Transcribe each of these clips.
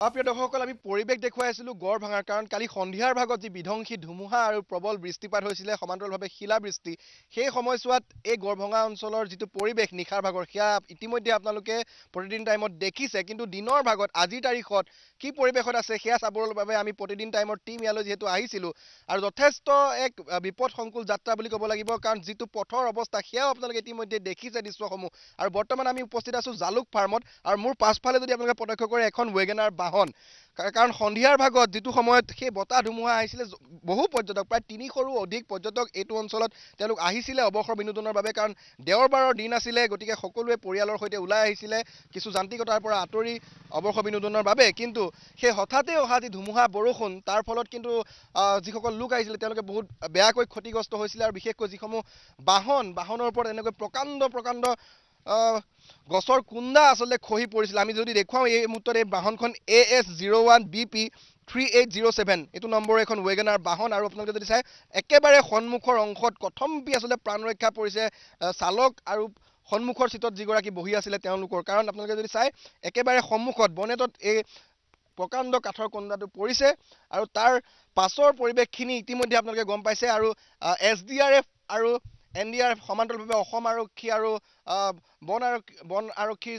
প্ৰিয় দৰ্শকসকল আমি পৰিৱেশ দেখুৱাই আছিলোঁ গড় ভাঙাৰ কাৰণ কালি সন্ধিয়াৰ ভাগত যি বিধ্বংসী ধুমুহা আৰু প্ৰবল বৃষ্টিপাত হৈছিলে সমান্তৰালভাৱে শিলাবৃষ্টি সেই সময়ছোৱাত এই গড় ভঙা অঞ্চলৰ যিটো পৰিৱেশ নিশাৰ ভাগৰ সেয়া ইতিমধ্যে আপোনালোকে প্ৰতিদিন টাইমত দেখিছে কিন্তু দিনৰ ভাগত আজিৰ তাৰিখত কি পৰিৱেশত আছে সেয়া চাবৰ বাবে আমি প্ৰতিদিন টাইমৰ টীম ইয়ালৈ যিহেতু আহিছিলোঁ আৰু যথেষ্ট এক বিপদসংকুল যাত্ৰা বুলি ক'ব লাগিব কাৰণ যিটো পথৰ অৱস্থা সেয়াও আপোনালোকে ইতিমধ্যে দেখিছে দৃশ্যসমূহ আৰু বৰ্তমান আমি উপস্থিত আছোঁ জালুক ফাৰ্মত আৰু মোৰ পাছফালে যদি আপোনালোকে প্ৰত্যক্ষ কৰে এখন ৱেগেনাৰ বাহন কাৰণ সন্ধিয়াৰ ভাগত যিটো সময়ত সেই বতাহ ধুমুহা আহিছিলে বহু পৰ্যটক প্ৰায় ৩০০ৰো অধিক পৰ্যটক এইটো অঞ্চলত তেওঁলোক আহিছিলে অৱসৰ বিনোদনৰ বাবে কাৰণ দেওবাৰৰ দিন আছিলে গতিকে সকলোৱে পৰিয়ালৰ সৈতে ওলাই আহিছিলে কিছু যান্ত্ৰিকতাৰ পৰা আঁতৰি অৱসৰ বিনোদনৰ বাবে কিন্তু সেই হঠাতে অহা যি ধুমুহা বৰষুণ তাৰ ফলত কিন্তু যিসকল লোক আহিছিলে তেওঁলোকে বহুত বেয়াকৈ ক্ষতিগ্ৰস্ত হৈছিলে আৰু বিশেষকৈ যিসমূহ বাহনৰ ওপৰত এনেকৈ প্ৰকাণ্ড প্ৰকাণ্ড গছৰ কুন্দা আচলতে খহি পৰিছিল আমি যদি দেখুৱাওঁ এই মুহূৰ্তত এই বাহনখন AS01BP 3807 এইটো নম্বৰ এখন ৱেগনাৰ বাহন আৰু আপোনালোকে যদি চাই একেবাৰে সন্মুখৰ অংশত কথমপি আচলতে প্ৰাণ ৰক্ষা পৰিছে চালক আৰু সন্মুখৰ চিটত যিগৰাকী বহি আছিলে তেওঁলোকৰ কাৰণ আপোনালোকে যদি চাই একেবাৰে সন্মুখত বনেটত এই প্ৰকাণ্ড কাঠৰ কন্দাটো পৰিছে আৰু তাৰ পাছৰ পৰিৱেশখিনি ইতিমধ্যে আপোনালোকে গম পাইছে আৰু SDRF আৰু NDRF সমান্তৰালভাৱে অসম আৰক্ষী আৰু বন আৰক্ষী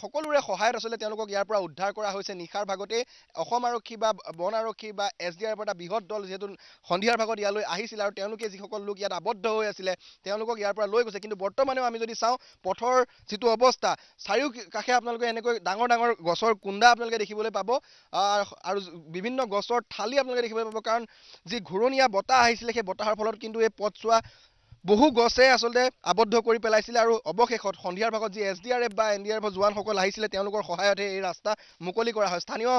সকলোৰে সহায়ত আচলতে তেওঁলোকক ইয়াৰ পৰা উদ্ধাৰ কৰা হৈছে নিশাৰ ভাগতে অসম আৰক্ষী বা বন আৰক্ষী বা SDRF এটা বৃহৎ দল যিহেতু সন্ধিয়াৰ ভাগত ইয়ালৈ আহিছিল আৰু তেওঁলোকে যিসকল লোক ইয়াত আবদ্ধ হৈ আছিলে তেওঁলোকক ইয়াৰ পৰা লৈ গৈছে কিন্তু বৰ্তমানেও আমি যদি চাওঁ পথৰ যিটো অৱস্থা চাৰিওকাষে আপোনালোকে এনেকৈ ডাঙৰ ডাঙৰ গছৰ কুন্দা আপোনালোকে দেখিবলৈ পাব আৰু বিভিন্ন গছৰ ঠালি আপোনালোকে দেখিবলৈ পাব কাৰণ যি ঘূৰণীয়া বতাহ আহিছিলে সেই বতাহৰ ফলত কিন্তু এই পথছোৱা বহু গছে আচলতে আবদ্ধ কৰি পেলাইছিলে আৰু অৱশেষত সন্ধিয়াৰ ভাগত যি SDRF বা NDRF জোৱানসকল আহিছিলে তেওঁলোকৰ সহায়তে এই ৰাস্তা মুকলি কৰা হয় স্থানীয়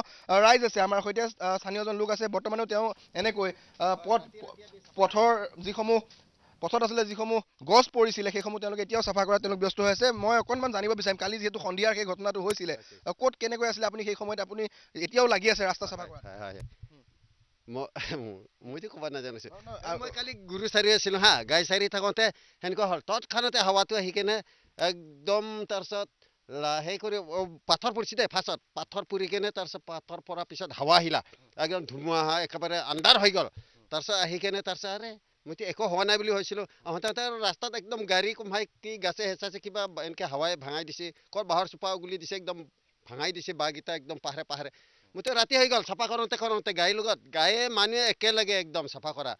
ৰাইজ আছে আমাৰ সৈতে স্থানীয় এজন লোক আছে বৰ্তমানেও তেওঁ এনেকৈ পথৰ পথত আছিলে যিসমূহ গছ পৰিছিলে সেইসমূহ তেওঁলোকে এতিয়াও চাফা কৰাত তেওঁলোক ব্যস্ত হৈ আছে মই অকণমান জানিব বিচাৰিম কালি যিহেতু সন্ধিয়াৰ সেই ঘটনাটো হৈছিলে ক'ত কেনেকৈ আছিলে আপুনি সেই সময়ত আপুনি এতিয়াও লাগি আছে ৰাস্তা চাফা কৰাত মইতো ক'ব নাজানিছোঁ মই কালি গুৰু চাৰি আছিলোঁ হা গাই চাৰি থাকোঁতে সেনেকুৱা হ'ল তৎক্ষণতে হাৱাটো আহি কেনে একদম তাৰপিছত লাহে কৰি পাথৰ পৰিছে দেই ফাৰ্ষ্টত পাথৰ পৰি কেনে তাৰপিছত পাথৰ পৰাৰ পিছত হাৱা আহিলা একদম ধুমুহা একেবাৰে আন্ধাৰ হৈ গ'ল তাৰপিছত আহি কেনে তাৰপিছত আৰে মইতো একো হোৱা নাই বুলি ভাবিছিলোঁ আহোঁতে ৰাস্তাত একদম গাড়ী কোম্পাই কি গাছে হেঁচাইছে কিবা এনেকৈ হাৱাই ভাঙাই দিছে ক'ত বাঁহৰ চোপা উগুলি দিছে একদম ভাঙাই দিছে বাঁহকেইটা একদম পাহাৰে মইতো ৰাতি হৈ গ'ল চাফা কৰোঁতে গাড়ীৰ লগত গায়ে মানুহে একেলগে একদম চাফা কৰা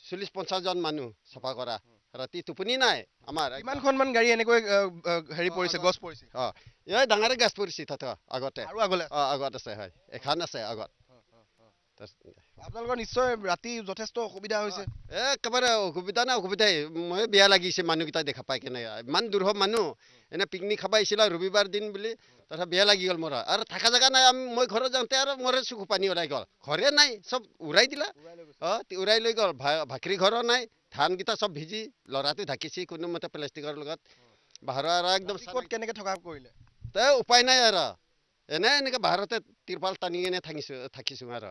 40-50জন মানুহ চাফা কৰা ৰাতি টোপনি নাই আমাৰ কিমানখনমান গাড়ী এনেকৈ হেৰি পৰিছে গছ পৰিছে এই ডাঙৰে গাছ পৰিছে তাতে আগতে আৰু আগলৈ আগত আছে হয় এখন আছে আগত আপোনালোকৰ নিশ্চয় ৰাতি যথেষ্ট অসুবিধা হৈছে একেবাৰে অসুবিধা নাই অসুবিধাই মই বেয়া লাগিছে মানুহকেইটা দেখা পাই কেনে ইমান দুৰ্ভৱ মানুহ এনে পিকনিক খাব আহিছিল ৰবিবাৰ দিন বুলি তাৰপিছত বেয়া লাগি গ'ল মোৰ আৰু থকা জেগা নাই মই ঘৰত যাওঁতে আৰু মোৰ চকু পানী ওলাই গ'ল ঘৰে নাই চব উৰাই দিলা উৰাই লৈ গ'ল ভাকৰি ঘৰো নাই ধানকেইটা চব ভিজি ল'ৰাটো ঢাকিছে কোনোমতে প্লাষ্টিকৰ লগত বাহিৰৰ আৰু একদম কেনেকৈ থকা কৰিলে উপায় নাই আৰু এনেকৈ বাহিৰতে তিৰপাল টানি কেনে থাকিছোঁ আৰু